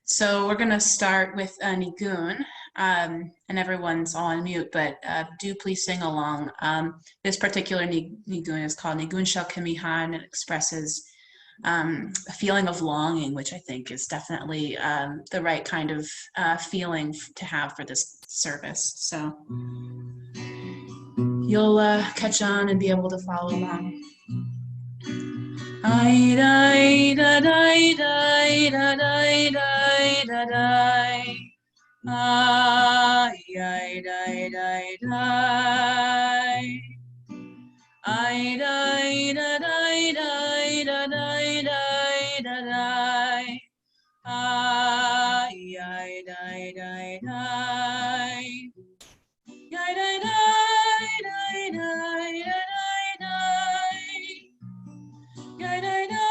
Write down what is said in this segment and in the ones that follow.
So we're going to start with Nigun, and everyone's on mute, but do please sing along. This particular Nigun is called Nigun Shel Kimiha, and it expresses a feeling of longing, which I think is definitely the right kind of feeling to have for this service. So you'll catch on and be able to follow along. Ay, da, da, da, da, da, da, da, da. Ay, ay, ay, ay, ay. Ay, ay, da, da, da, da, da, da, da, da. Ay, ay, ay, ay, ay. Ay, ay, ay, ay, ay, ay. Ay, ay,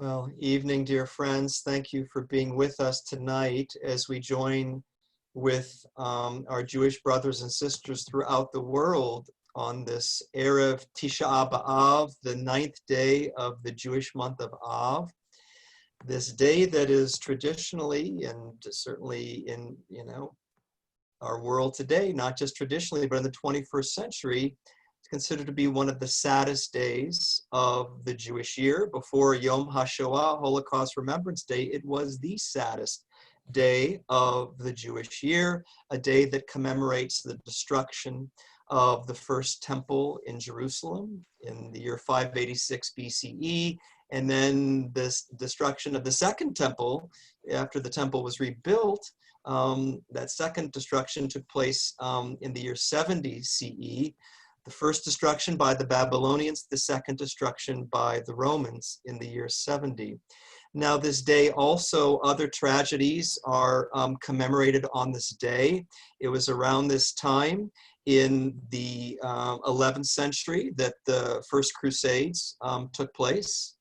Well, evening, dear friends. Thank you for being with us tonight as we join with our Jewish brothers and sisters throughout the world on this Erev Tisha B'Av, the 9th day of the Jewish month of Av. This day that is traditionally and certainly in, our world today, not just traditionally, but in the 21st century, considered to be one of the saddest days of the Jewish year. Before Yom HaShoah, Holocaust Remembrance Day, it was the saddest day of the Jewish year, a day that commemorates the destruction of the first temple in Jerusalem in the year 586 BCE, and then this destruction of the second temple after the temple was rebuilt. That second destruction took place in the year 70 CE. The first destruction by the Babylonians, the second destruction by the Romans in the year 70. Now this day also, other tragedies are commemorated on this day. It was around this time in the 11th century that the first Crusades took place.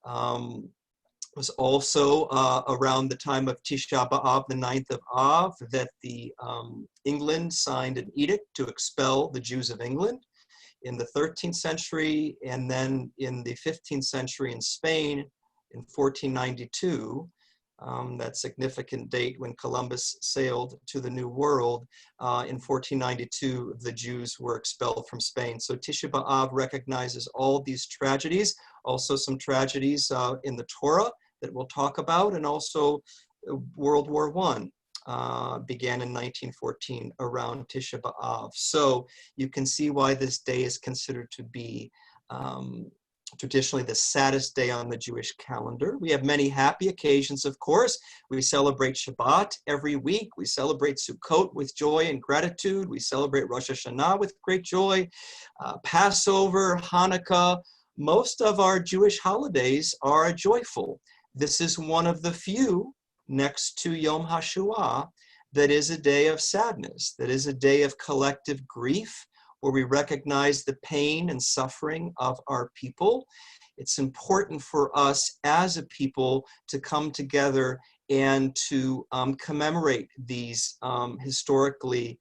It was also around the time of Tisha B'Av, the 9th of Av, that the England signed an edict to expel the Jews of England in the 13th century, and then in the 15th century in Spain in 1492, that significant date when Columbus sailed to the New World. In 1492, the Jews were expelled from Spain. So Tisha B'Av recognizes all these tragedies, also some tragedies in the Torah that we'll talk about, and also World War I began in 1914 around Tisha B'Av. So you can see why this day is considered to be traditionally the saddest day on the Jewish calendar. We have many happy occasions, of course. We celebrate Shabbat every week. We celebrate Sukkot with joy and gratitude. We celebrate Rosh Hashanah with great joy. Passover, Hanukkah, most of our Jewish holidays are joyful. This is one of the few, next to Yom HaShoah, that is a day of sadness, that is a day of collective grief where we recognize the pain and suffering of our people. It's important for us as a people to come together and to commemorate these historically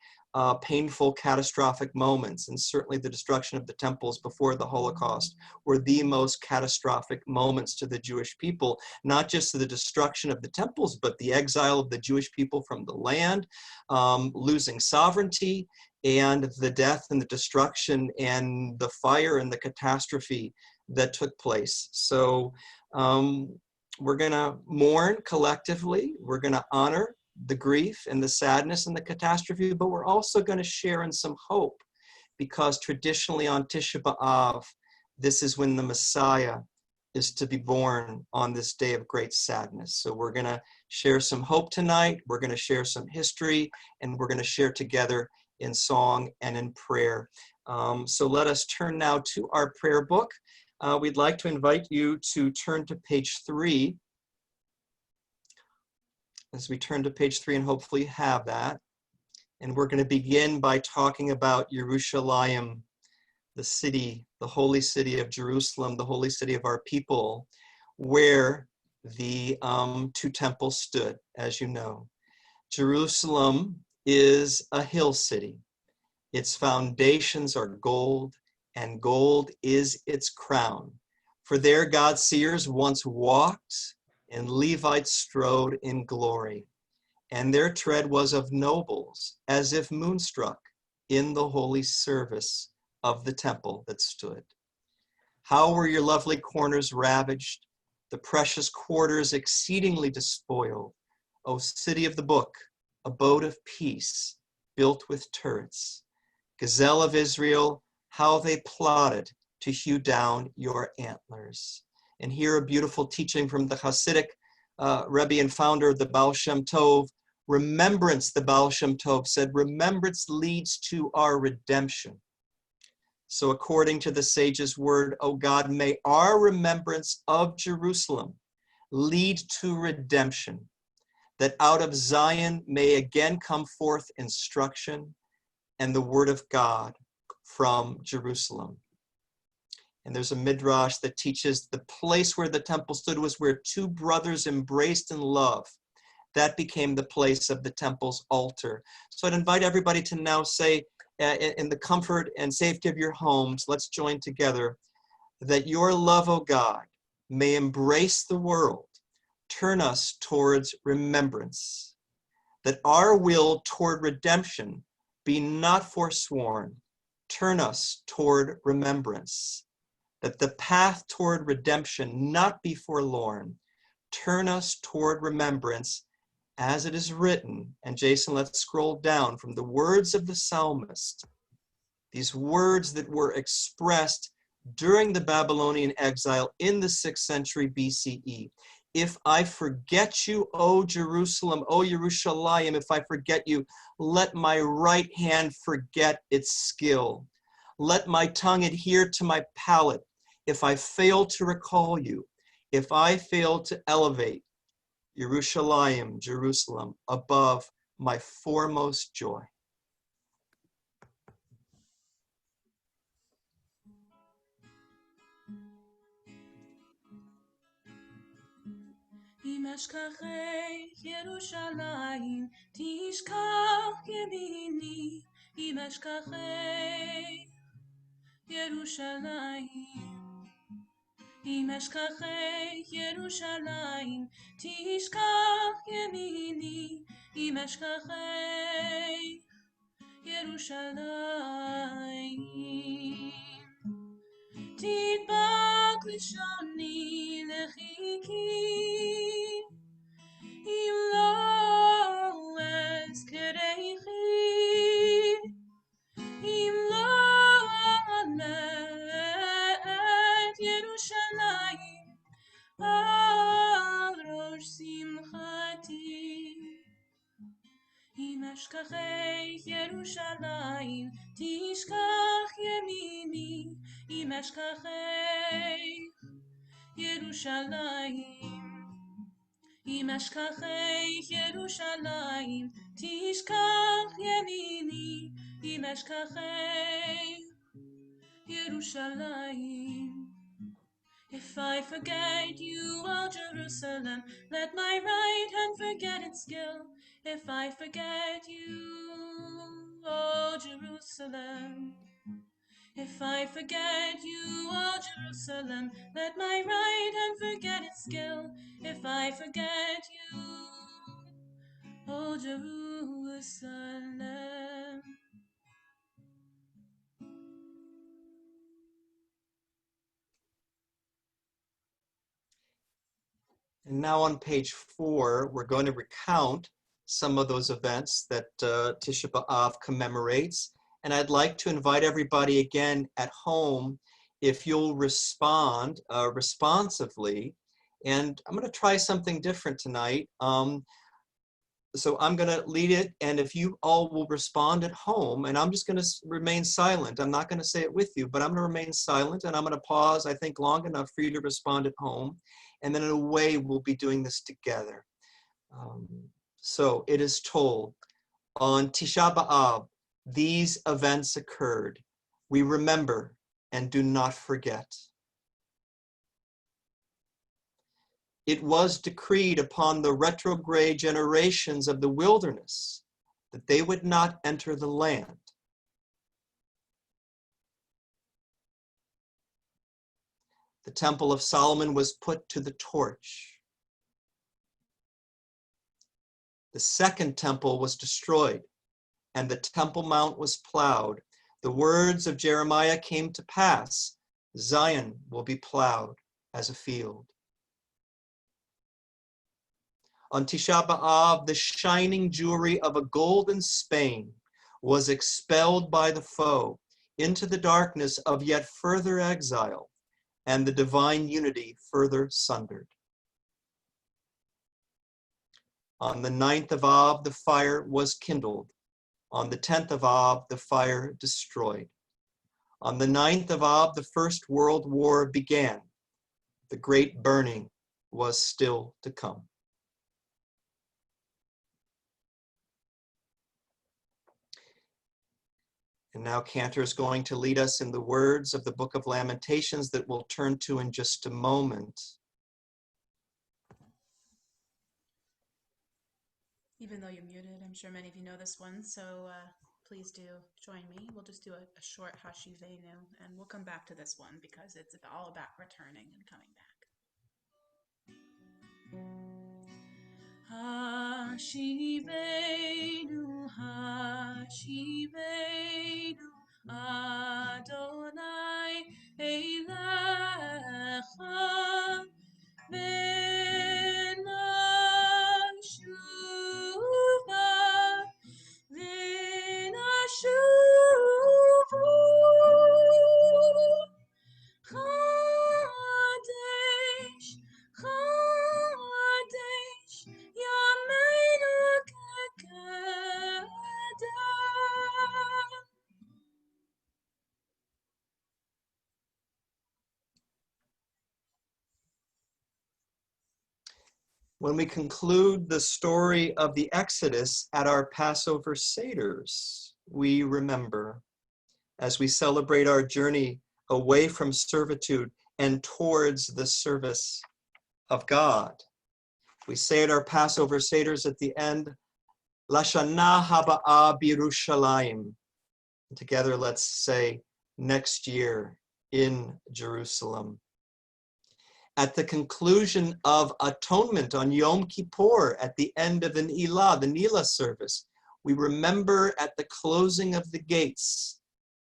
painful, catastrophic moments. And certainly the destruction of the temples before the Holocaust were the most catastrophic moments to the Jewish people, not just the destruction of the temples, but the exile of the Jewish people from the land, losing sovereignty, and the death and the destruction and the fire and the catastrophe that took place. So we're going to mourn collectively. We're going to honor the grief and the sadness and the catastrophe, but we're also going to share in some hope, because traditionally on Tisha B'Av, this is when the Messiah is to be born, on this day of great sadness. So we're going to share some hope tonight. We're going to share some history, and we're going to share together in song and in prayer. So let us turn now to our prayer book. We'd like to invite you to turn to page 3. As we turn to page 3 and hopefully have that. And we're going to begin by talking about Yerushalayim, the city, the holy city of Jerusalem, the holy city of our people, where the 2 temples stood, as you know. Jerusalem is a hill city. Its foundations are gold, and gold is its crown. For there God's seers once walked, and Levites strode in glory, and their tread was of nobles, as if moonstruck in the holy service of the temple that stood. How were your lovely corners ravaged, the precious quarters exceedingly despoiled, O city of the book, abode of peace, built with turrets. Gazelle of Israel, how they plotted to hew down your antlers. And here a beautiful teaching from the Hasidic Rebbe and founder of the Baal Shem Tov. Remembrance, the Baal Shem Tov said, remembrance leads to our redemption. So according to the sage's word, O God, may our remembrance of Jerusalem lead to redemption, that out of Zion may again come forth instruction and the word of God from Jerusalem. And there's a midrash that teaches the place where the temple stood was where 2 brothers embraced in love. That became the place of the temple's altar. So I'd invite everybody to now say, in the comfort and safety of your homes, let's join together, that your love, O God, may embrace the world, turn us towards remembrance, that our will toward redemption be not forsworn, turn us toward remembrance, that the path toward redemption not be forlorn, turn us toward remembrance, as it is written. And Jason, let's scroll down from the words of the psalmist, these words that were expressed during the Babylonian exile in the 6th century BCE. If I forget you, O Jerusalem, O Yerushalayim, if I forget you, let my right hand forget its skill. Let my tongue adhere to my palate. If I fail to recall you, if I fail to elevate Yerushalayim, Jerusalem, above my foremost joy. אם אשכחך ירושלים, תשכח ימיני. אם אשכחך ירושלים, אם אשכחך ירושלים, תשכח ימיני. אם אשכחך ירושלים, תדבק לשוני לחיקי. אם לא אזכרכי, אם לא אעלה את ירושלים על ראש שמחתי. אם אשכחך ירושלים, תשכח ימיני. אם אשכחך ירושלים, אם אשכחך ירושלים, תשכח ימיני. אם אשכחך ירושלים. If I forget you, O Jerusalem, let my right hand forget its skill. If I forget you, O Jerusalem, if I forget you, O Jerusalem, let my right hand forget its skill. If I forget you, O Jerusalem. And now on page 4, we're going to recount some of those events that Tisha B'Av commemorates. And I'd like to invite everybody again at home, if you'll respond responsively. And I'm going to try something different tonight. So I'm going to lead it, and if you all will respond at home, and I'm just going to remain silent. I'm not going to say it with you, but I'm going to remain silent, and I'm going to pause, I think, long enough for you to respond at home. And then in a way, we'll be doing this together. So it is told, on Tisha B'Av, these events occurred. We remember and do not forget. It was decreed upon the retrograde generations of the wilderness that they would not enter the land. The Temple of Solomon was put to the torch. The second temple was destroyed, and the Temple Mount was plowed. The words of Jeremiah came to pass: Zion will be plowed as a field. On Tisha B'Av, the shining jewelry of a golden Spain was expelled by the foe into the darkness of yet further exile, and the divine unity further sundered. On the 9th of Av, the fire was kindled. On the 10th of Av, the fire destroyed. On the 9th of Av, the First World War began. The great burning was still to come. And now Cantor is going to lead us in the words of the Book of Lamentations that we'll turn to in just a moment. Even though you're muted, I'm sure many of you know this one, so please do join me. We'll just do a short Hashivenu, and we'll come back to this one because it's all about returning and coming back. Hashivenu, Hashivenu, Adonai Eilecha, V'nashuva, V'nashuvu, Chadesh, Chadesh, Yameinu Kekadem. When we conclude the story of the Exodus at our Passover Seders, we remember, as we celebrate our journey away from servitude and towards the service of God. We say at our Passover Seders at the end, Lashana Haba'a B'Yerushalayim. Together, let's say, next year in Jerusalem. At the conclusion of Atonement on Yom Kippur, at the end of the Nila service, we remember at the closing of the gates,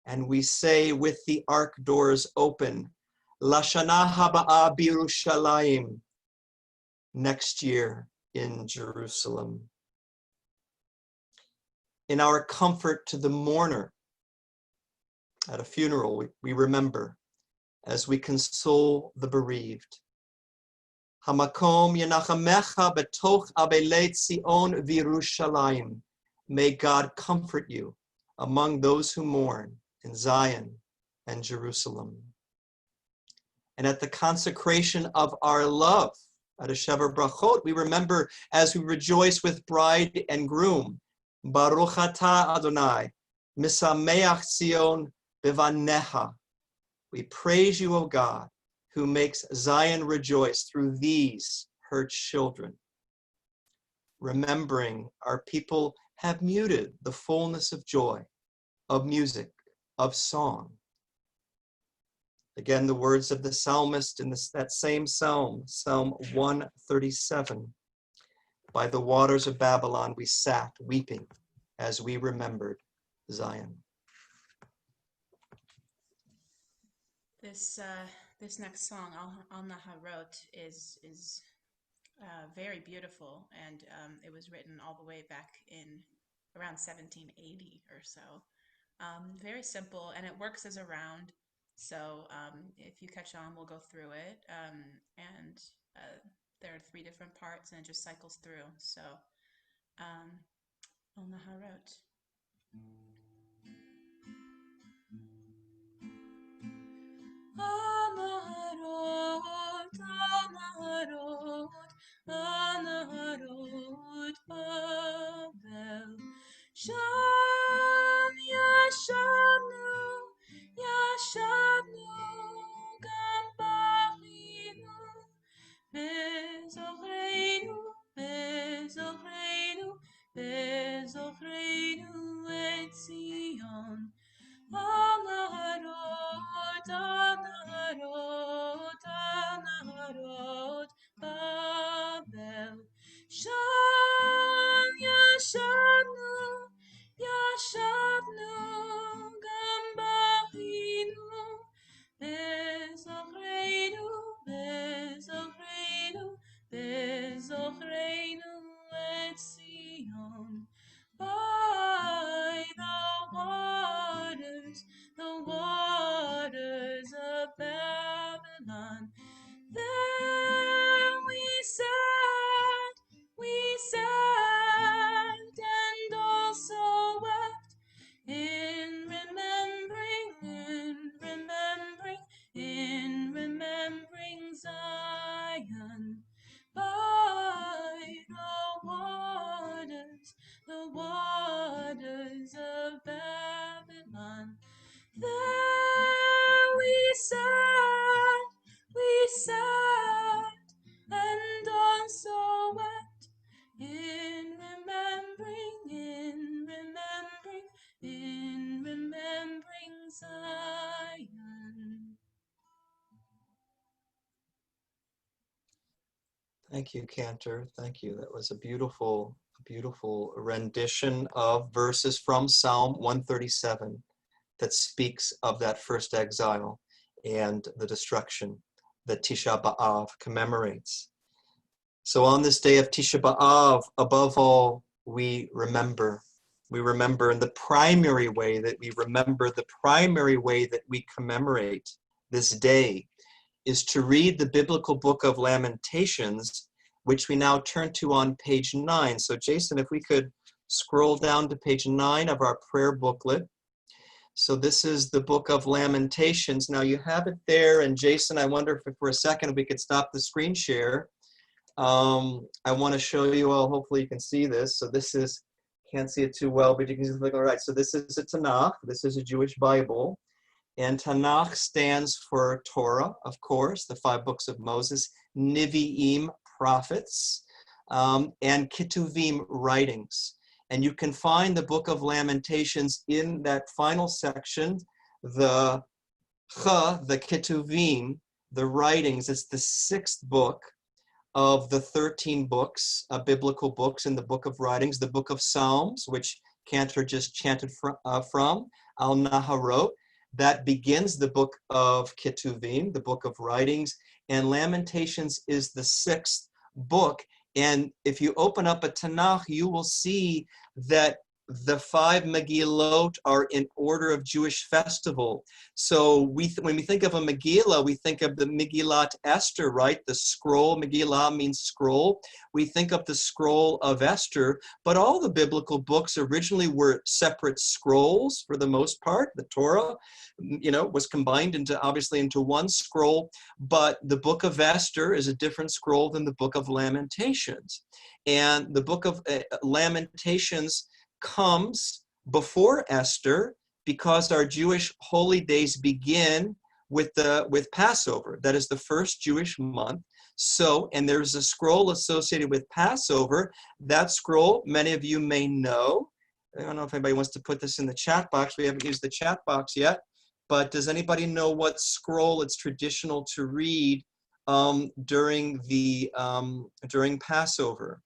and we say with the ark doors open, Lashana Haba'a B'Yerushalayim, next year in Jerusalem. In our comfort to the mourner at a funeral, we remember as we console the bereaved. Hamakom yenachamecha betoch abelei Tzion v'Yerushalayim. May God comfort you among those who mourn in Zion and Jerusalem. And at the consecration of our love, at a Shever Brachot, we remember as we rejoice with bride and groom, Baruch atah Adonai, Misameach Zion bivanecha. We praise you, O God, who makes Zion rejoice through these, her children. Remembering our people have muted the fullness of joy, of music, of song. Again, the words of the psalmist in that same psalm, Psalm 137. By the waters of Babylon we sat weeping as we remembered Zion. This next song, Al Naharot, is very beautiful, and it was written all the way back in around 1780 or so. Very simple, and it works as a round. So if you catch on, we'll go through it. And there are 3 different parts, and it just cycles through. So Al Naharot. Anaharot, Anaharot, Anaharot, Babel. Sham yashavnu, yashavnu, gam bachinu, bezochreinu, bezochreinu, bezochreinu et Zion. Anaharot, Anaharot, Anaharot, Babel. Sham yashavnu, yashavnu, gam bachinu, bezochreinu, bezochreinu, bezochreinu et Zion. By the waters of Babylon. There we sat, and also wept in remembering Zion. By the waters of Babylon. There we sat, and also wept in remembering Zion. Thank you, Cantor. Thank you. That was a beautiful rendition of verses from Psalm 137 that speaks of that first exile and the destruction that Tisha B'Av commemorates. So on this day of Tisha B'Av, above all, we remember. We remember in the primary way that we commemorate this day is to read the biblical book of Lamentations, which we now turn to on page 9. So Jason, if we could scroll down to page 9 of our prayer booklet. So this is the book of Lamentations. Now you have it there, and Jason, I wonder if for a second we could stop the screen share. I want to show you all, hopefully you can see this. So this is, can't see it too well, but you can just look, all right, so this is a Tanakh, this is a Jewish Bible. And Tanakh stands for Torah, of course, the 5 books of Moses, Nevi'im, prophets, and Ketuvim, writings. And you can find the book of Lamentations in that final section, the Ketuvim, the writings. It's the 6th book of the 13 books, biblical books in the book of writings, the book of Psalms, which Cantor just chanted from Al Naharot. That begins the book of Ketuvim, the book of writings, and Lamentations is the 6th book. And if you open up a Tanakh, you will see that the 5 Megillot are in order of Jewish festival. So when we think of a Megillah, we think of the Megillat Esther, right? The scroll, Megillah means scroll. We think of the scroll of Esther, but all the biblical books originally were separate scrolls for the most part. The Torah, was combined obviously into one scroll, but the book of Esther is a different scroll than the book of Lamentations. And the book of Lamentations comes before Esther, because our Jewish holy days begin with Passover. That is the first Jewish month. So, and there's a scroll associated with Passover. That scroll, many of you may know. I don't know if anybody wants to put this in the chat box. We haven't used the chat box yet. But does anybody know what scroll it's traditional to read during Passover?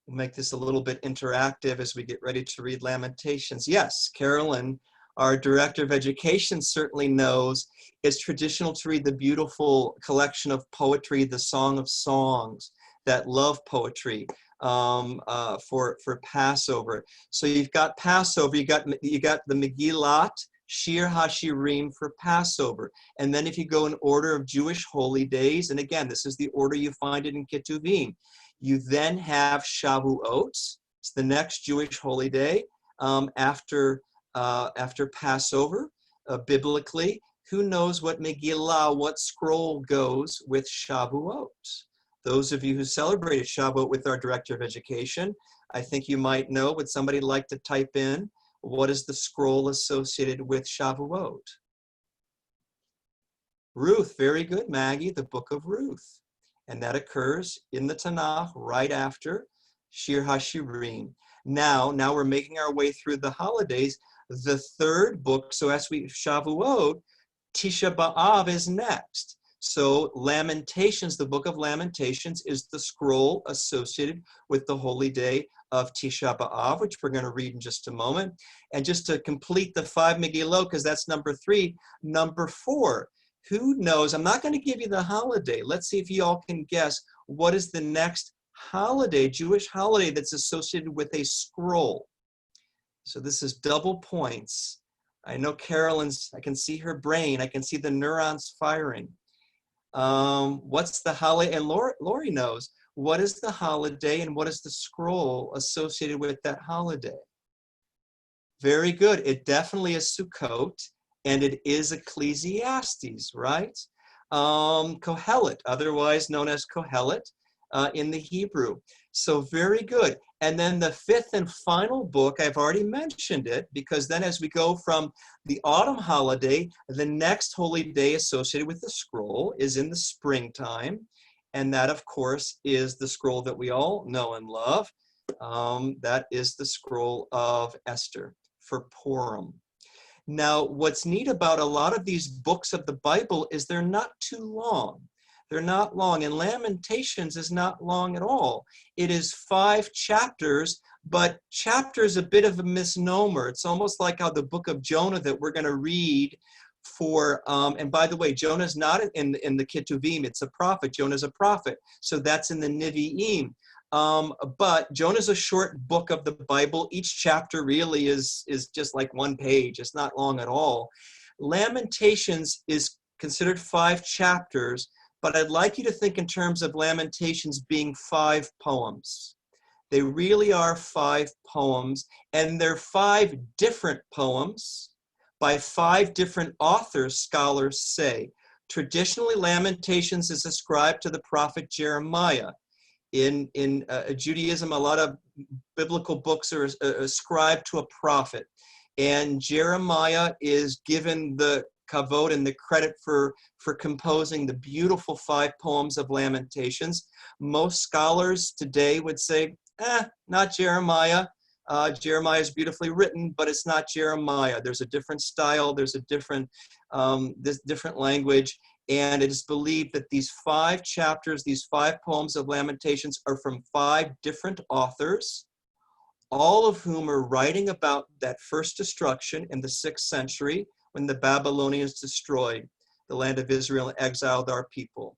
We'll make this a little bit interactive as we get ready to read Lamentations. Yes, Carolyn, our Director of Education, certainly knows it's traditional to read the beautiful collection of poetry, the Song of Songs, that love poetry for Passover. So you've got Passover, you got the Megillat, Shir HaShirim for Passover. And then if you go in order of Jewish holy days, and again, this is the order you find it in Ketuvim, you then have Shavuot. It's the next Jewish holy day after Passover. Biblically, who knows what Megillah, what scroll goes with Shavuot? Those of you who celebrated Shavuot with our Director of Education, I think you might know. Would somebody like to type in what is the scroll associated with Shavuot? Ruth, very good, Maggie, the book of Ruth. And that occurs in the Tanakh right after Shir HaShirim. Now we're making our way through the holidays. The third book, so as we Shavuot, Tisha B'Av is next. So Lamentations, the book of Lamentations, is the scroll associated with the holy day of Tisha B'Av, which we're going to read in just a moment. And just to complete the 5 Megillot, because that's number 3, number 4. Who knows? I'm not going to give you the holiday. Let's see if you all can guess what is the next holiday, Jewish holiday, that's associated with a scroll. So this is double points. I know Carolyn's, I can see her brain. I can see the neurons firing. What's the holiday? And Lori knows. What is the holiday and what is the scroll associated with that holiday? Very good. It definitely is Sukkot. And it is Ecclesiastes, right? Kohelet, otherwise known as Kohelet in the Hebrew. So very good. And then the 5th and final book, I've already mentioned it, because then as we go from the autumn holiday, the next holy day associated with the scroll is in the springtime. And that, of course, is the scroll that we all know and love. That is the scroll of Esther for Purim. Now, what's neat about a lot of these books of the Bible is they're not too long. They're not long, and Lamentations is not long at all. It is 5 chapters, but chapter is a bit of a misnomer. It's almost like how the book of Jonah that we're going to read for, and by the way, Jonah's not in the Ketuvim, it's a prophet. Jonah's a prophet, so that's in the Nevi'im. But Jonah's a short book of the Bible. Each chapter really is just like 1 page. It's not long at all. Lamentations is considered 5 chapters, but I'd like you to think in terms of Lamentations being 5 poems. They really are 5 poems, and they're 5 different poems by 5 different authors, scholars say. Traditionally, Lamentations is ascribed to the prophet Jeremiah. In Judaism, a lot of biblical books are ascribed to a prophet. And Jeremiah is given the kavod and the credit for composing the beautiful 5 poems of Lamentations. Most scholars today would say, not Jeremiah. Jeremiah is beautifully written, but it's not Jeremiah. There's a different style, there's a different language. And it is believed that these 5 chapters, these 5 poems of Lamentations are from 5 different authors, all of whom are writing about that first destruction in the 6th century when the Babylonians destroyed the land of Israel and exiled our people.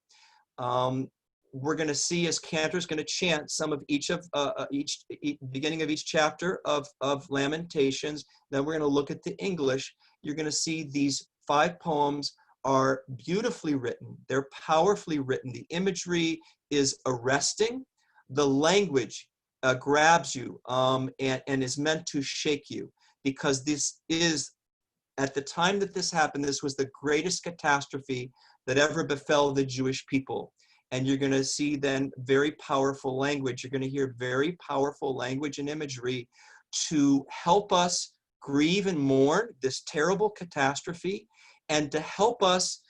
We're going to see as Cantor's going to chant some of each beginning of each chapter of Lamentations. Then we're going to look at the English. You're going to see these 5 poems are beautifully written. They're powerfully written. The imagery is arresting. The language grabs you and is meant to shake you, because this is, at the time that this happened, this was the greatest catastrophe that ever befell the Jewish people. And you're going to see then very powerful language. You're going to hear very powerful language and imagery to help us grieve and mourn this terrible catastrophe, and to help us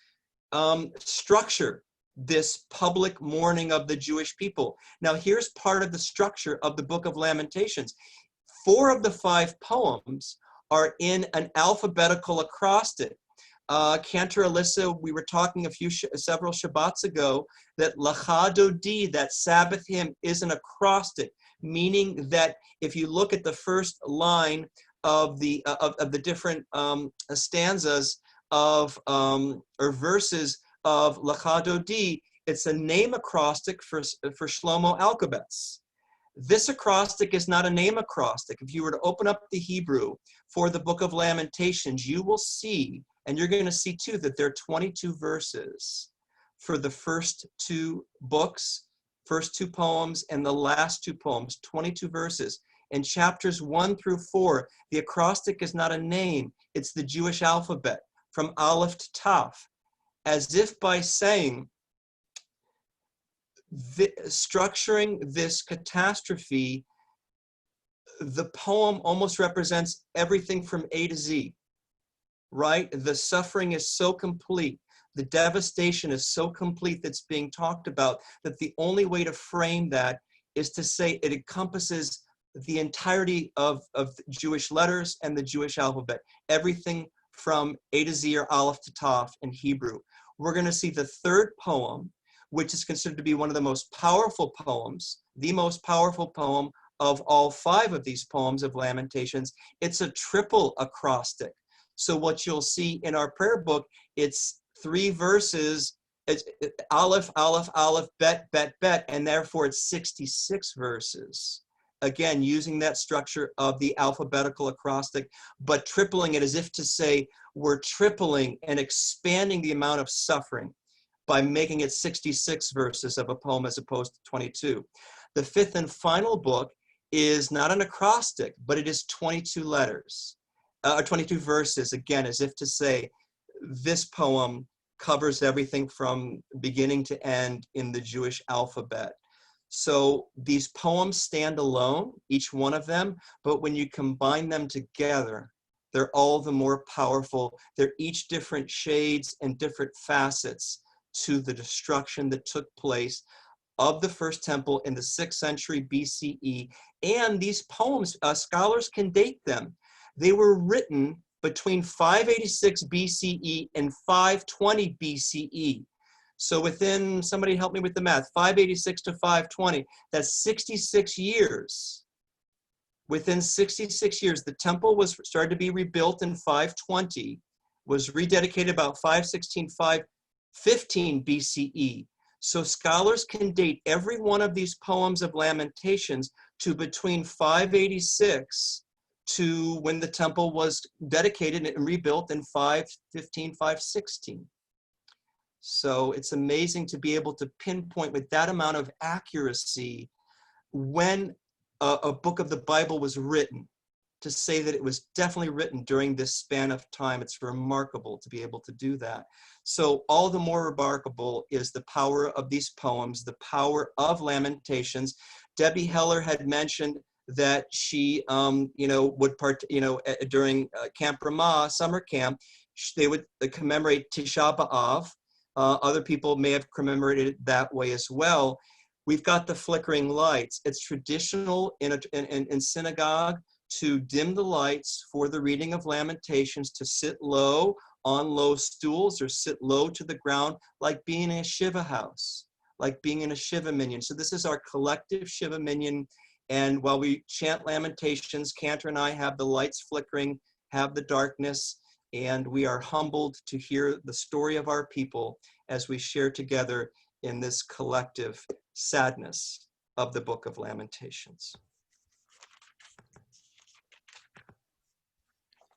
structure this public mourning of the Jewish people. Now, here's part of the structure of the Book of Lamentations. 4 of the 5 poems are in an alphabetical acrostic. Cantor Alyssa, we were talking several Shabbats ago that Lacha Dodi, that Sabbath hymn, is an acrostic, meaning that if you look at the first line of the different stanzas of or verses of Lacha Dodi, it's a name acrostic for Shlomo Alkabetz. This acrostic is not a name acrostic. If you were to open up the Hebrew for the Book of Lamentations, you will see, and you're going to see too, that there are 22 verses for the first 2 books, first 2 poems, and the last 2 poems, 22 verses. In chapters 1 through 4, the acrostic is not a name, it's the Jewish alphabet, from Aleph to Taf, as if by saying, structuring this catastrophe, the poem almost represents everything from A to Z, right? The suffering is so complete, the devastation is so complete that's being talked about, that the only way to frame that is to say it encompasses the entirety of Jewish letters and the Jewish alphabet, everything from A to Z or Aleph to Taf in Hebrew. We're going to see the 3rd poem, which is considered to be one of the most powerful poems, the most powerful poem of all 5 of these poems of Lamentations. It's a triple acrostic. So what you'll see in our prayer book, it's 3 verses, it's Aleph, Aleph, Aleph, Bet, Bet, Bet, and therefore it's 66 verses. Again, using that structure of the alphabetical acrostic, but tripling it as if to say we're tripling and expanding the amount of suffering by making it 66 verses of a poem as opposed to 22. The 5th and final book is not an acrostic, but it is 22 letters, or 22 verses, again, as if to say this poem covers everything from beginning to end in the Jewish alphabet. So these poems stand alone, each one of them, but when you combine them together, they're all the more powerful. They're each different shades and different facets to the destruction that took place of the first temple in the 6th century BCE. And these poems, scholars can date them. They were written between 586 BCE and 520 BCE. So within, somebody help me with the math, 586 to 520, that's 66 years. Within 66 years, the temple was started to be rebuilt in 520, was rededicated about 516, 515 BCE. So scholars can date every one of these poems of Lamentations to between 586 to when the temple was dedicated and rebuilt in 515, 516. So it's amazing to be able to pinpoint with that amount of accuracy when a book of the Bible was written, to say that it was definitely written during this span of time. It's remarkable to be able to do that. So all the more remarkable is the power of these poems, the power of Lamentations. Debbie Heller had mentioned that she, would during Camp Ramah, summer camp, they would commemorate Tisha B'Av. Other people may have commemorated it that way as well. We've got the flickering lights. It's traditional in synagogue to dim the lights for the reading of Lamentations, to sit low on low stools or sit low to the ground, like being in a Shiva house, like being in a Shiva minyan. So this is our collective Shiva minyan. And while we chant Lamentations, Cantor and I have the lights flickering, have the darkness, and we are humbled to hear the story of our people as we share together in this collective sadness of the Book of Lamentations.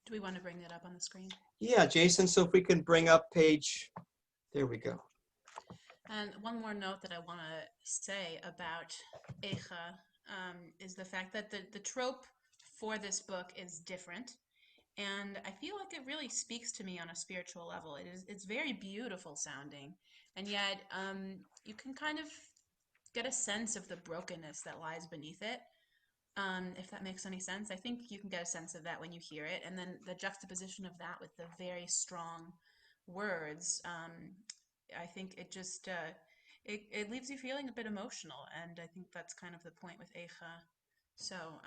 Do we want to bring that up on the screen? Yeah, Jason, so if we can bring up page, there we go. And one more note that I want to say about Eicha is the fact that the trope for this book is different. And I feel like it really speaks to me on a spiritual level. It's very beautiful sounding, and yet you can kind of get a sense of the brokenness that lies beneath it. If that makes any sense. I think you can get a sense of that when you hear it, and then the juxtaposition of that with the very strong words. I think it just it leaves you feeling a bit emotional, and I think that's kind of the point with Eicha. So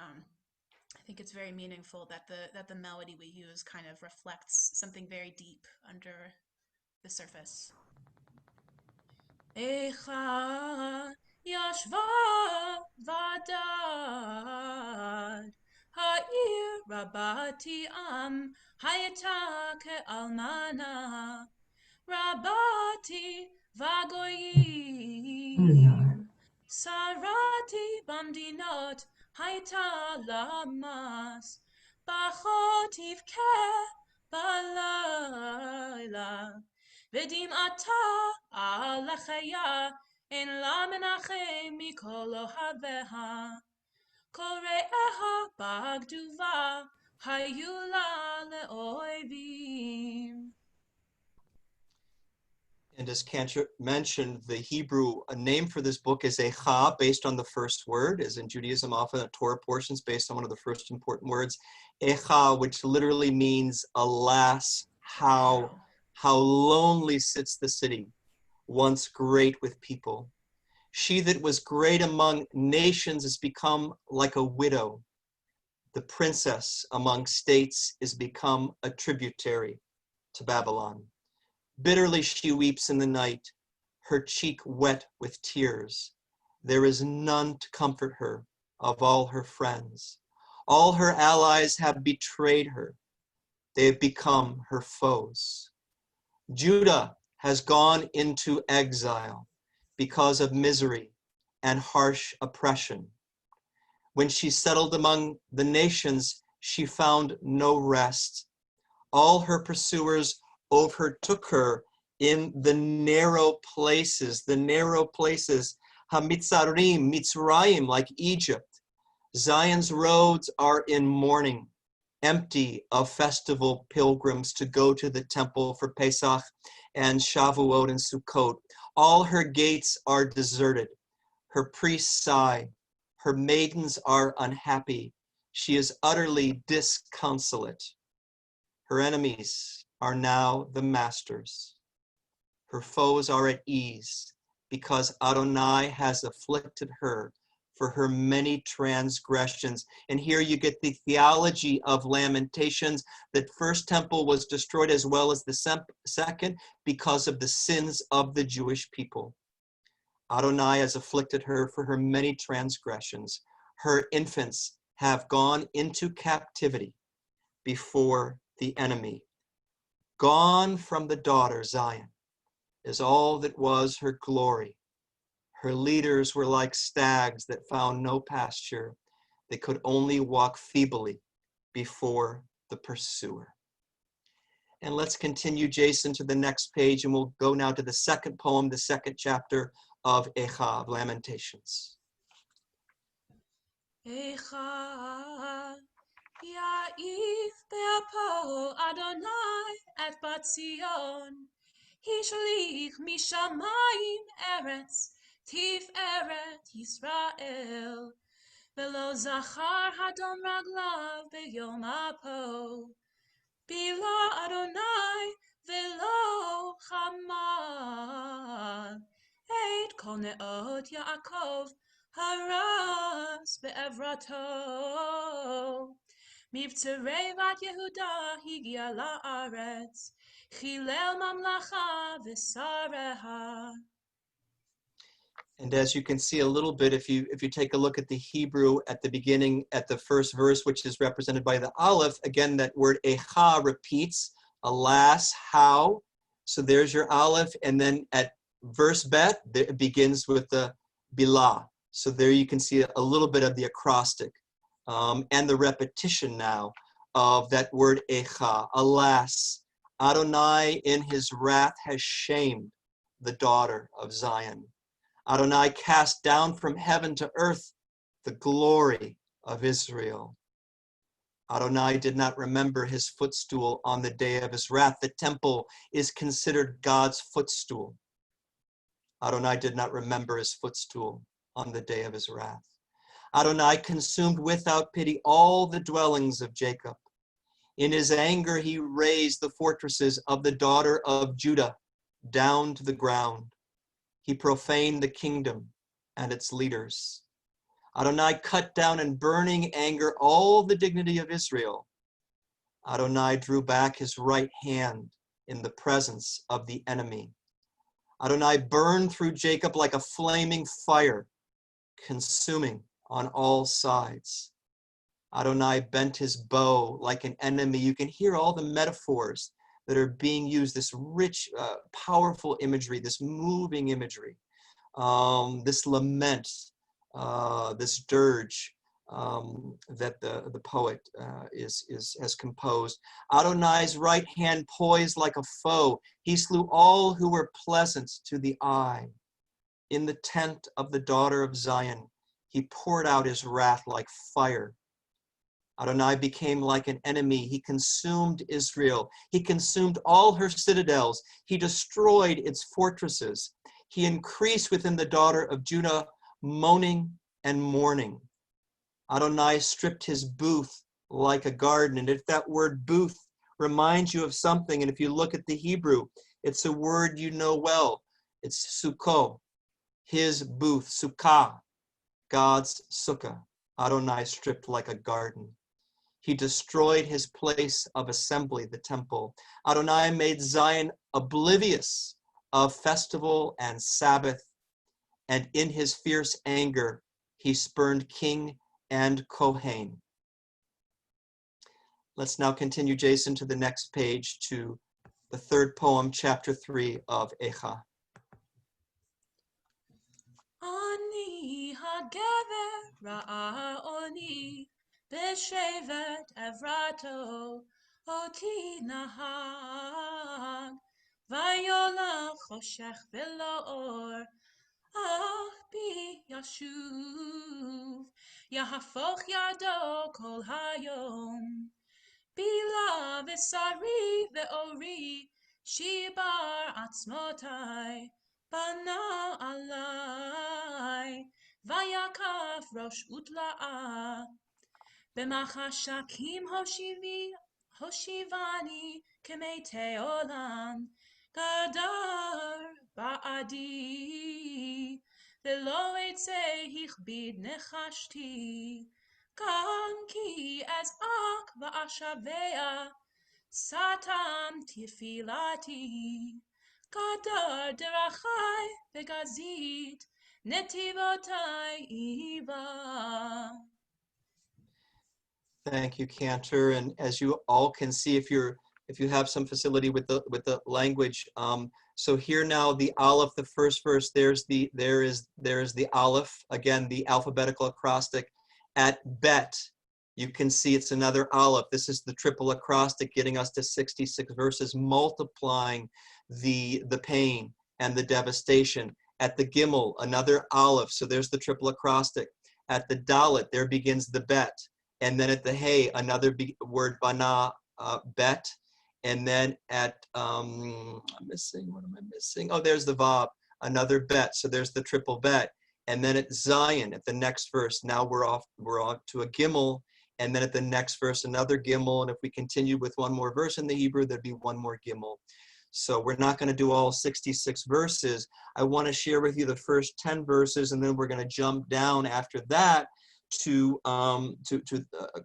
I think it's very meaningful that the melody we use kind of reflects something very deep under the surface. Eicha yashva vadad ha'ir rabati am hayata ke'almana rabati vagoyim sarati bamdinot hayta lamas bachotiv ke balayla Vidim ata alachaya in la menachem mikol ohaveha kol re'eha bagduva hayula le'oivim. And as Kantor mentioned, the Hebrew name for this book is Echa, based on the first word, as in Judaism, often a Torah portions based on one of the first important words, Echa, which literally means, alas, how lonely sits the city, once great with people. She that was great among nations has become like a widow. The princess among states is become a tributary to Babylon. Bitterly she weeps in the night, her cheek wet with tears. There is none to comfort her of all her friends. All her allies have betrayed her. They have become her foes. Judah has gone into exile because of misery and harsh oppression. When she settled among the nations, she found no rest. All her pursuers overtook her in the narrow places, Hamitzarim, Mitzrayim, like Egypt. Zion's roads are in mourning, empty of festival pilgrims to go to the temple for Pesach and Shavuot and Sukkot. All her gates are deserted. Her priests sigh. Her maidens are unhappy. She is utterly disconsolate. Her enemies are now the masters. Her foes are at ease because Adonai has afflicted her for her many transgressions. And here you get the theology of Lamentations, that first temple was destroyed as well as the second because of the sins of the Jewish people. Adonai has afflicted her for her many transgressions. Her infants have gone into captivity before the enemy. Gone from the daughter Zion is all that was her glory. Her leaders were like stags that found no pasture. They could only walk feebly before the pursuer. And let's continue, Jason, to the next page, and we'll go now to the second poem, the second chapter of Eicha, of Lamentations. Eicha ya'if be'apo Adonai et bat Zion. Hishlich mishamayim eretz tiferet Yisrael. Velo zachar hadon raglav beyom apo. Bila Adonai velo chamal. Eit kol neot Yaakov haras be'evrato. מבצרי בת יהודה הגיע לארץ, חילל ממלכה ושריה. And as you can see a little bit, if you take a look at the Hebrew at the beginning, at the first verse, which is represented by the Aleph, again, that word Eicha repeats, alas, how. So there's your Aleph, and then at verse Bet, it begins with the Bilah. So there you can see a little bit of the acrostic. And the repetition now of that word Eicha, alas, Adonai in his wrath has shamed the daughter of Zion. Adonai cast down from heaven to earth the glory of Israel. Adonai did not remember his footstool on the day of his wrath. The temple is considered God's footstool. Adonai did not remember his footstool on the day of his wrath. Adonai consumed without pity all the dwellings of Jacob. In his anger, he razed the fortresses of the daughter of Judah down to the ground. He profaned the kingdom and its leaders. Adonai cut down in burning anger all the dignity of Israel. Adonai drew back his right hand in the presence of the enemy. Adonai burned through Jacob like a flaming fire, consuming on all sides. Adonai bent his bow like an enemy. You can hear all the metaphors that are being used, this rich, powerful imagery, this moving imagery, this lament, this dirge that the poet has composed. Adonai's right hand poised like a foe. He slew all who were pleasant to the eye. In the tent of the daughter of Zion, he poured out his wrath like fire. Adonai became like an enemy. He consumed Israel. He consumed all her citadels. He destroyed its fortresses. He increased within the daughter of Judah moaning and mourning. Adonai stripped his booth like a garden. And if that word booth reminds you of something, and if you look at the Hebrew, it's a word you know well. It's sukkah, his booth, sukkah, God's sukkah. Adonai stripped like a garden. He destroyed his place of assembly, the temple. Adonai made Zion oblivious of festival and Sabbath, and in his fierce anger, he spurned king and Kohen. Let's now continue, Jason, to the next page, to the third poem, chapter 3 of Echa. Ani hagever ra'oni beshevet evrato oti nahag vayola choshech velo or ach bi yashuv yahafoch yado kol hayom bila v'sari ve'ori shibar atzmotai Bana alai, vayakaf rosh utla'a, b'machashakim hoshivani kemete olam, gadar ba'adi, v'lo etze hichbid nechashti, kan ki ez ak va'ashavea, satam tefilati. Kadar derachai vegazit netivotai iva. Thank you, Cantor. And as you all can see, if you have some facility with the language, so here now the Aleph, the first verse, there is the Aleph, again the alphabetical acrostic. At Bet, you can see it's another Aleph. This is the triple acrostic, getting us to 66 verses, multiplying the pain and the devastation. At the Gimel, another Aleph, so there's the triple acrostic. At the Dalet, there begins the Bet. And then at the Hey, another word, Bana, Bet. And then at, what am I missing? Oh, there's the Vav, another Bet. So there's the triple Bet. And then at Zion, at the next verse, now we're off to a Gimel. And then at the next verse, another Gimel. And if we continue with one more verse in the Hebrew, there'd be one more Gimel. So we're not going to do all 66 verses. I want to share with you the first 10 verses, and then we're going to jump down after that to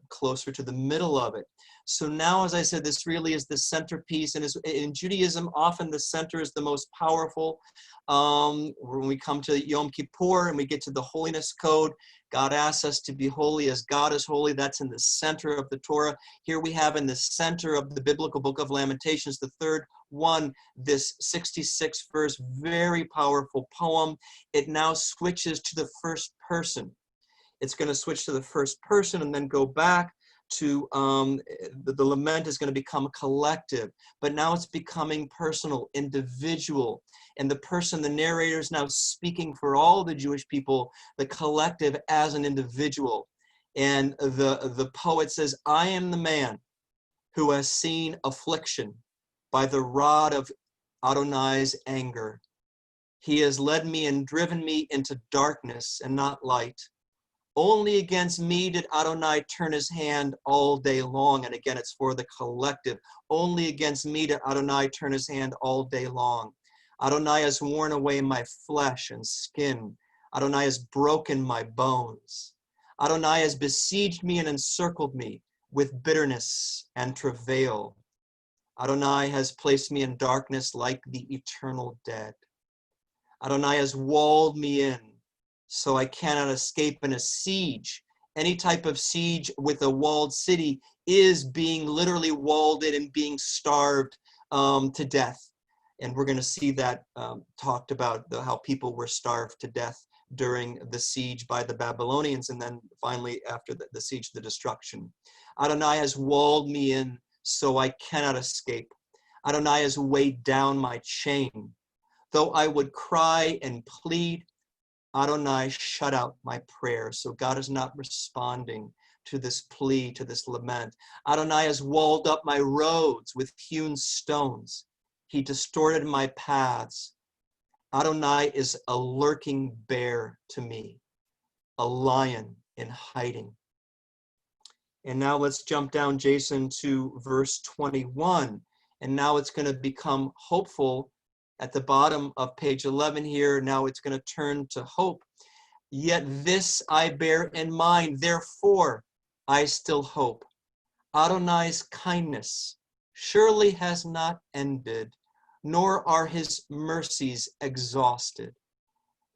closer to the middle of it. So now, as I said, this really is the centerpiece, and in Judaism, often the center is the most powerful. When we come to Yom Kippur and we get to the holiness code, God asks us to be holy as God is holy. That's in the center of the Torah. Here we have in the center of the biblical book of Lamentations, the third one, this 66 verse, very powerful poem. It now switches to the first person. It's going to switch to the first person and then go back to the lament is going to become collective, but now it's becoming personal, individual. And the person, the narrator, is now speaking for all the Jewish people, the collective as an individual. And the poet says, I am the man who has seen affliction by the rod of Adonai's anger. He has led me and driven me into darkness and not light. Only against me did Adonai turn his hand all day long. And again, it's for the collective. Only against me did Adonai turn his hand all day long. Adonai has worn away my flesh and skin. Adonai has broken my bones. Adonai has besieged me and encircled me with bitterness and travail. Adonai has placed me in darkness like the eternal dead. Adonai has walled me in, so I cannot escape in a siege. Any type of siege with a walled city is being literally walled in and being starved to death. And we're going to see that talked about how people were starved to death during the siege by the Babylonians, and then finally after the siege, the destruction. Adonai has walled me in, so I cannot escape. Adonai has weighed down my chain. Though I would cry and plead, Adonai shut out my prayer. So God is not responding to this plea, to this lament. Adonai has walled up my roads with hewn stones. He distorted my paths. Adonai is a lurking bear to me, a lion in hiding. And now let's jump down, Jason, to verse 21. And now it's going to become hopeful at the bottom of page 11 here. Now it's going to turn to hope. Yet this I bear in mind, therefore I still hope. Adonai's kindness surely has not ended, nor are his mercies exhausted.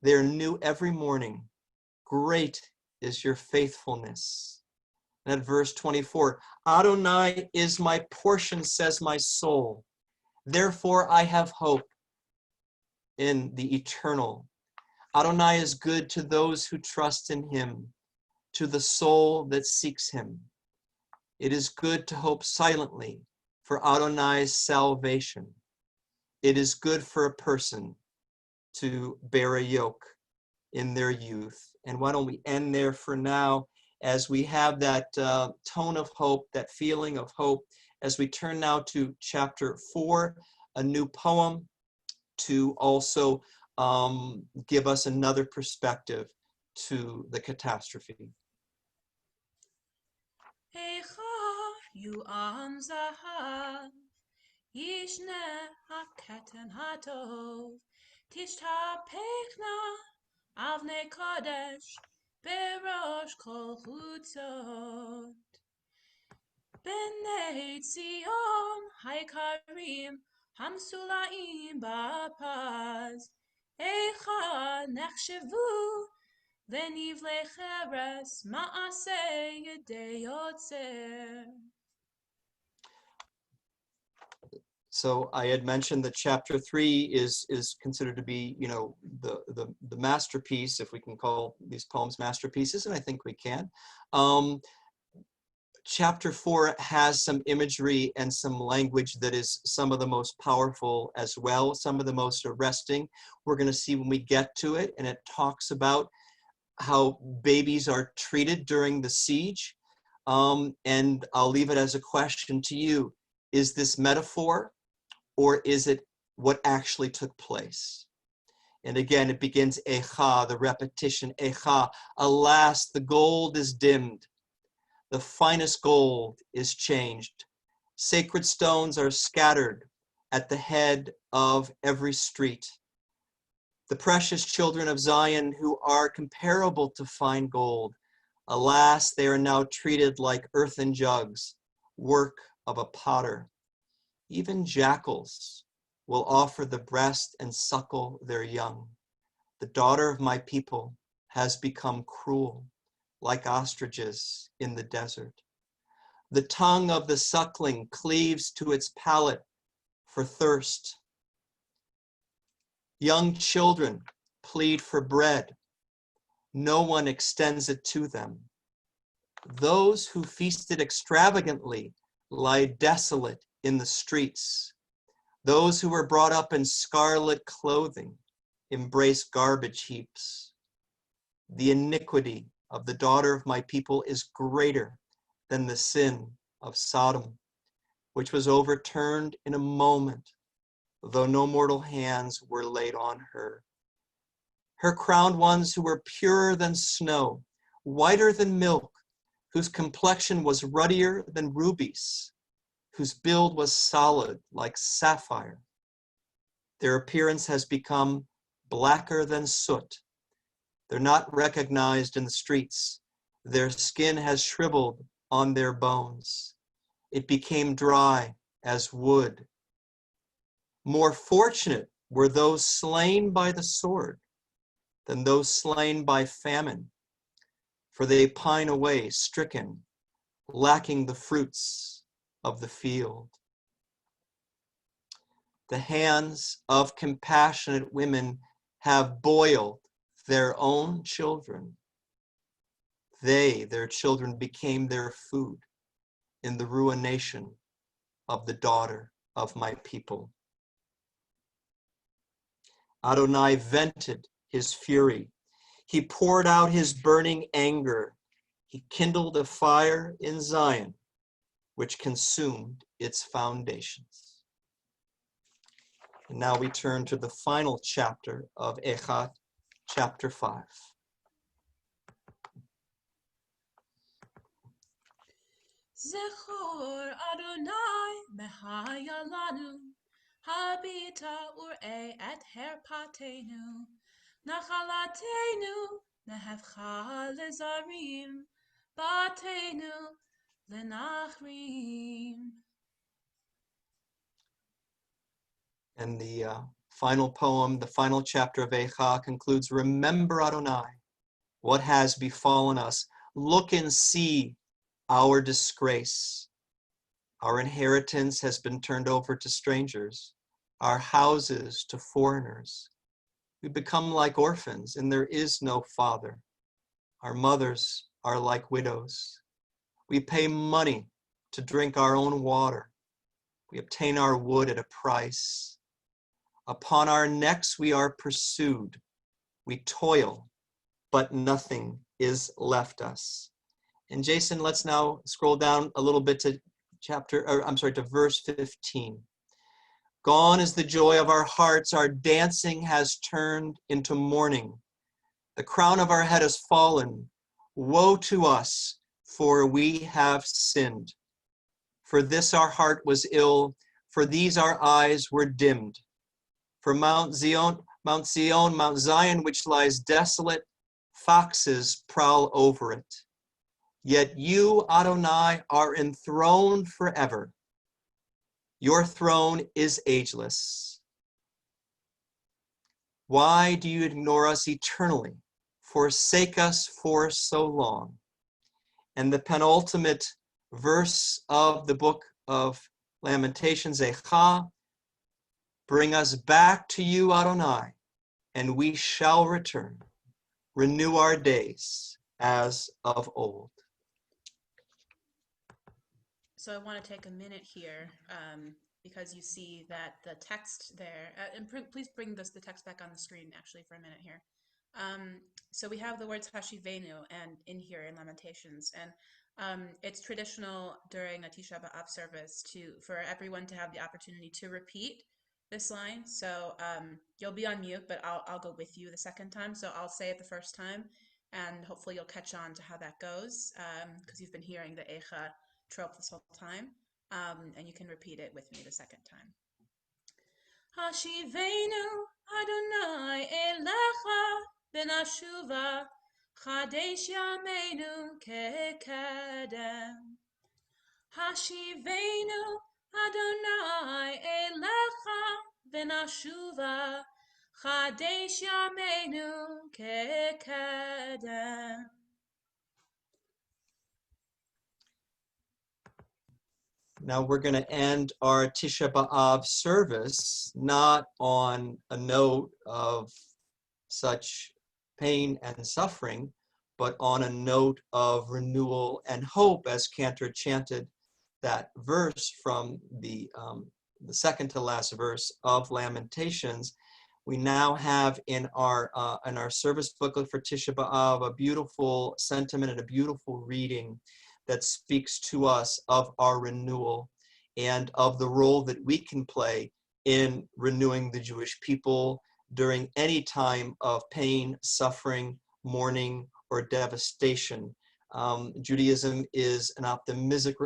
They are new every morning. Great is your faithfulness. And at verse 24, Adonai is my portion, says my soul. Therefore I have hope in the eternal. Adonai is good to those who trust in him, to the soul that seeks him. It is good to hope silently for Adonai's salvation. It is good for a person to bear a yoke in their youth. And why don't we end there for now as we have that tone of hope, that feeling of hope, as we turn now to chapter 4, a new poem to also give us another perspective to the catastrophe. You am zahav, yishne haketen hatov, tishta pekna, avne kodesh, berosh kol chutzot. Bnei Tzion haikarim, hamsulaim bapaz, eicha nechshevu, venivle cheres maaseh yedei yotzer. So I had mentioned that chapter 3 is considered to be, you know, the masterpiece, if we can call these poems masterpieces, and I think we can. Chapter 4 has some imagery and some language that is some of the most powerful as well, some of the most arresting. We're going to see when we get to it, and it talks about how babies are treated during the siege. And I'll leave it as a question to you. Is this metaphor, or is it what actually took place? And again, it begins Echa, the repetition, Echa. Alas, the gold is dimmed. The finest gold is changed. Sacred stones are scattered at the head of every street. The precious children of Zion who are comparable to fine gold, alas, they are now treated like earthen jugs, work of a potter. Even jackals will offer the breast and suckle their young. The daughter of my people has become cruel, like ostriches in the desert. The tongue of the suckling cleaves to its palate for thirst. Young children plead for bread. No one extends it to them. Those who feasted extravagantly lie desolate in the streets. Those who were brought up in scarlet clothing embrace garbage heaps. The iniquity of the daughter of my people is greater than the sin of Sodom, which was overturned in a moment, though no mortal hands were laid on her. Her crowned ones who were purer than snow, whiter than milk, whose complexion was ruddier than rubies, whose build was solid like sapphire. Their appearance has become blacker than soot. They're not recognized in the streets. Their skin has shriveled on their bones. It became dry as wood. More fortunate were those slain by the sword than those slain by famine, for they pine away stricken, lacking the fruits of the field. The hands of compassionate women have boiled their own children. They, their children, became their food in the ruination of the daughter of my people. Adonai vented his fury. He poured out his burning anger. He kindled a fire in Zion, which consumed its foundations. And now we turn to the final chapter of Echat, chapter 5. Zechor Adonai mehaya lanu, habita ur'e et herpatenu, nachalatenu nehevcha lezarim, batenu lenachrim. And the final poem, the final chapter of Echa concludes, remember Adonai, what has befallen us. Look and see our disgrace. Our inheritance has been turned over to strangers, our houses to foreigners. We become like orphans, and there is no father. Our mothers are like widows. We pay money to drink our own water. We obtain our wood at a price. Upon our necks we are pursued. We toil, but nothing is left us. And Jason, let's now scroll down a little bit to to verse 15. Gone is the joy of our hearts. Our dancing has turned into mourning. The crown of our head has fallen. Woe to us, for we have sinned. For this our heart was ill. For these our eyes were dimmed. For Mount Zion, Mount Zion, which lies desolate, foxes prowl over it. Yet you, Adonai, are enthroned forever. Your throne is ageless. Why do you ignore us eternally, forsake us for so long? And the penultimate verse of the book of Lamentations, Echa, bring us back to you, Adonai, and we shall return. Renew our days as of old. So I want to take a minute here because you see that the text there, and please bring the text back on the screen actually for a minute here. So we have the words Hashivenu and in here in Lamentations, and it's traditional during a Tisha B'Av service for everyone to have the opportunity to repeat this line. So you'll be on mute, but I'll go with you the second time. So I'll say it the first time, and hopefully you'll catch on to how that goes because you've been hearing the Echa trope this whole time, and you can repeat it with me the second time. Hashivenu Adonai elecha v'nashuva chadesh yameinu kekedem. Hashivenu Adonai elecha v'nashuva chadesh yameinu kekedem. Now we're going to end our Tisha B'Av service not on a note of such pain and suffering, but on a note of renewal and hope, as Cantor chanted that verse from the second to last verse of Lamentations. We now have in our service booklet for Tisha B'Av a beautiful sentiment and a beautiful reading that speaks to us of our renewal and of the role that we can play in renewing the Jewish people during any time of pain, suffering, mourning, or devastation. Judaism is an optimistic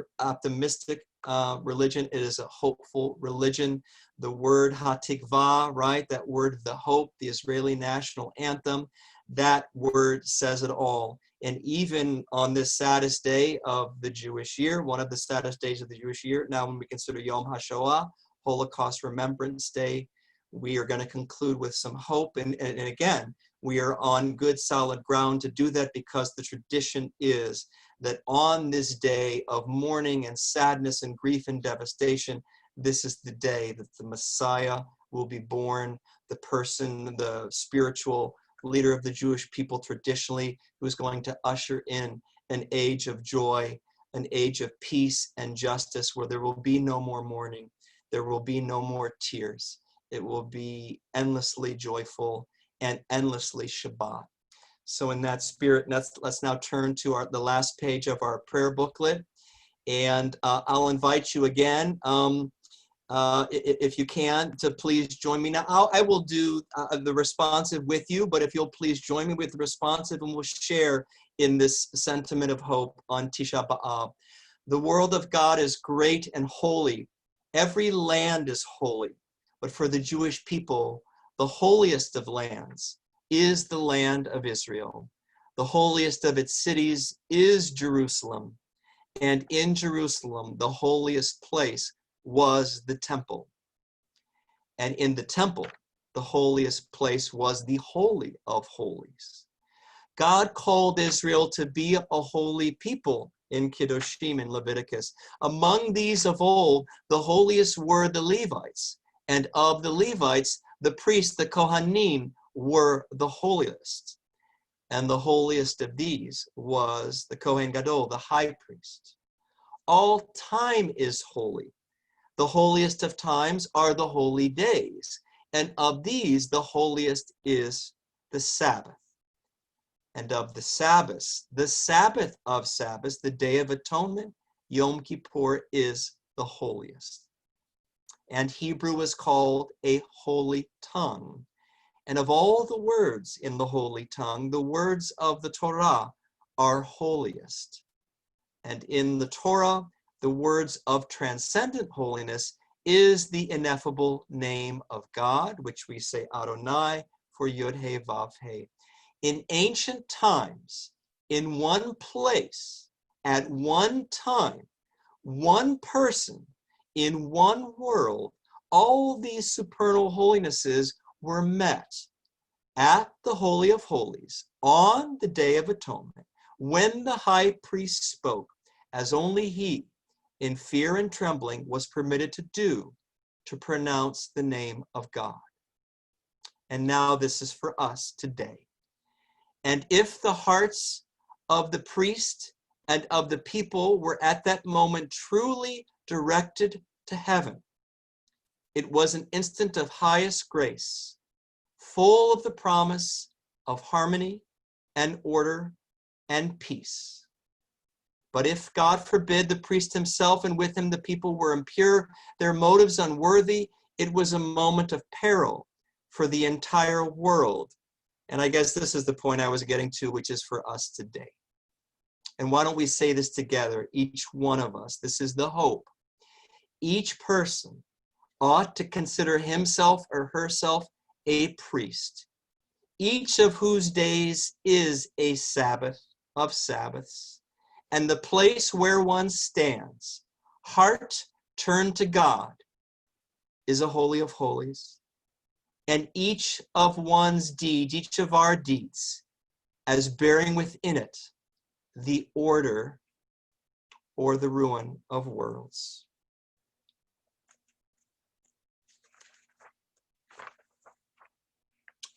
religion. It is a hopeful religion. The word hatikvah, right? That word, the hope, the Israeli national anthem, that word says it all. And even on this saddest day of the Jewish year, one of the saddest days of the Jewish year, now when we consider Yom HaShoah, Holocaust Remembrance Day, we are going to conclude with some hope. And again, we are on good, solid ground to do that because the tradition is that on this day of mourning and sadness and grief and devastation, this is the day that the Messiah will be born, the person, the spiritual leader of the Jewish people traditionally, who's going to usher in an age of joy, an age of peace and justice where there will be no more mourning, there will be no more tears. It will be endlessly joyful and endlessly Shabbat. So in that spirit, let's now turn to the last page of our prayer booklet. And I'll invite you again, if you can, to please join me. Now, I will do the responsive with you, but if you'll please join me with the responsive, and we'll share in this sentiment of hope on Tisha B'Av. The world of God is great and holy. Every land is holy. But for the Jewish people, the holiest of lands is the land of Israel. The holiest of its cities is Jerusalem. And in Jerusalem, the holiest place was the temple. And in the temple, the holiest place was the Holy of Holies. God called Israel to be a holy people in Kiddushim in Leviticus. Among these of old, the holiest were the Levites. And of the Levites, the priests, the Kohanim, were the holiest. And the holiest of these was the Kohen Gadol, the high priest. All time is holy. The holiest of times are the holy days. And of these, the holiest is the Sabbath. And of the Sabbath of Sabbaths, the Day of Atonement, Yom Kippur, is the holiest. And Hebrew is called a holy tongue. And of all the words in the holy tongue, the words of the Torah are holiest. And in the Torah, the words of transcendent holiness is the ineffable name of God, which we say Adonai for Yod He Vav He. In ancient times, in one place, at one time, one person, in one world, all these supernal holinesses were met at the Holy of Holies on the Day of Atonement, when the high priest spoke, as only he, in fear and trembling, was permitted to do, to pronounce the name of God. And now this is for us today. And if the hearts of the priest and of the people were at that moment truly directed to heaven, it was an instant of highest grace, full of the promise of harmony and order and peace. But if, God forbid, the priest himself and with him the people were impure, their motives unworthy, it was a moment of peril for the entire world. And I guess this is the point I was getting to, which is for us today. And why don't we say this together, each one of us? This is the hope. Each person ought to consider himself or herself a priest, each of whose days is a Sabbath of Sabbaths, and the place where one stands, heart turned to God, is a holy of holies, and each of one's deeds, each of our deeds, as bearing within it the order or the ruin of worlds.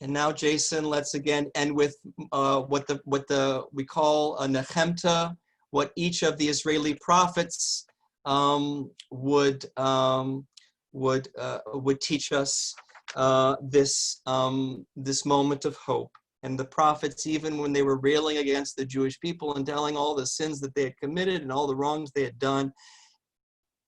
And now, Jason, let's again end with what we call a nechemta, what each of the Israeli prophets would teach us this moment of hope. And the prophets, even when they were railing against the Jewish people and telling all the sins that they had committed and all the wrongs they had done,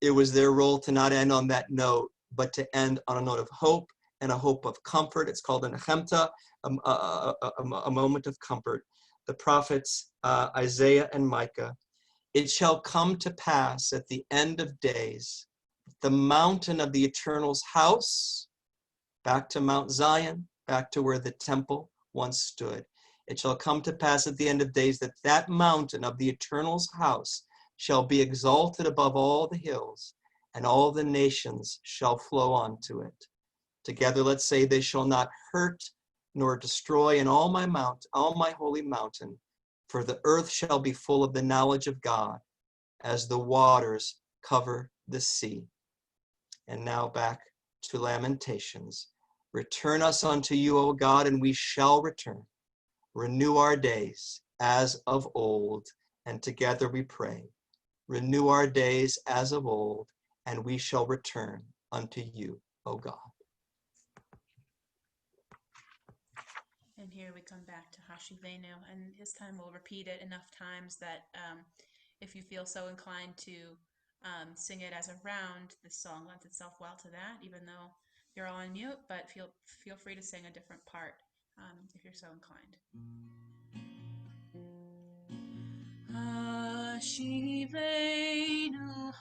it was their role to not end on that note, but to end on a note of hope and a hope of comfort. It's called an achemta, a moment of comfort. The prophets Isaiah and Micah. It shall come to pass at the end of days, the mountain of the Eternal's house, back to Mount Zion, back to where the temple once stood. It shall come to pass at the end of days that that mountain of the Eternal's house shall be exalted above all the hills, and all the nations shall flow unto it. Together, let's say, they shall not hurt nor destroy in all my holy mountain, for the earth shall be full of the knowledge of God, as the waters cover the sea. And now back to Lamentations. Return us unto you, O God, and we shall return. Renew our days as of old, and together we pray. Renew our days as of old, and we shall return unto you, O God. And here we come back to Hashivenu, and this time we'll repeat it enough times that if you feel so inclined to sing it as a round, this song lends itself well to that, even though you're all on mute, but feel free to sing a different part if you're so inclined. Hashivenu,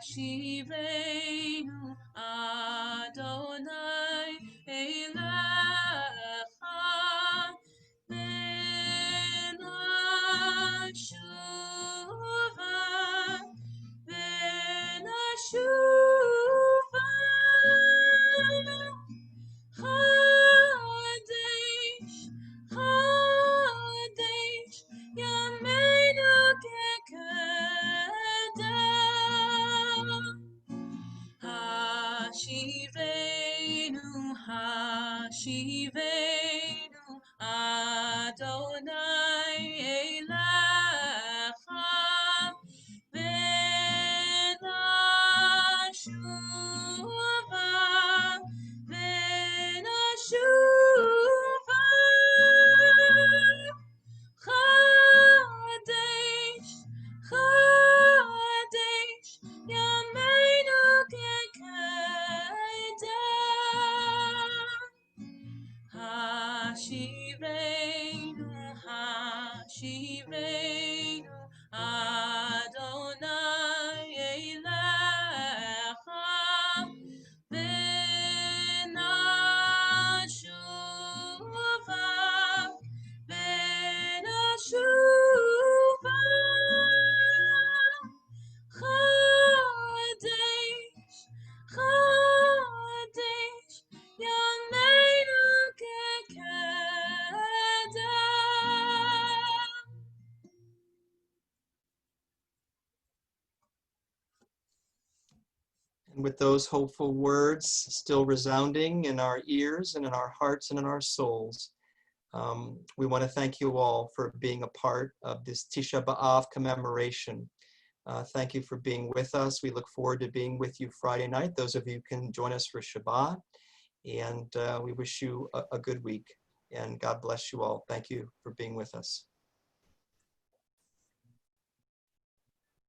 Hashivenu, Adonai Elecha, Ben Ashuva, Ben Ashuva, Chadesh, Chadesh, Yameinu Kekedem. Hashivenu, Hashivenu, Adonai Elecha, Ben Ashuva, Ben Ashuva, Chadesh, Chadesh, Yameinu Kekedem. Hashivenu, Hashivenu, Adonai Elecha, Ben Ashuva, Ben Ashuva, Chadesh, Chadesh, Yameinu Kekedem. And with those hopeful words still resounding in our ears and in our hearts and in our souls, we want to thank you all for being a part of this Tisha B'Av commemoration. Thank you for being with us. We look forward to being with you Friday night. Those of you who can join us for Shabbat. And we wish you a good week. And God bless you all. Thank you for being with us.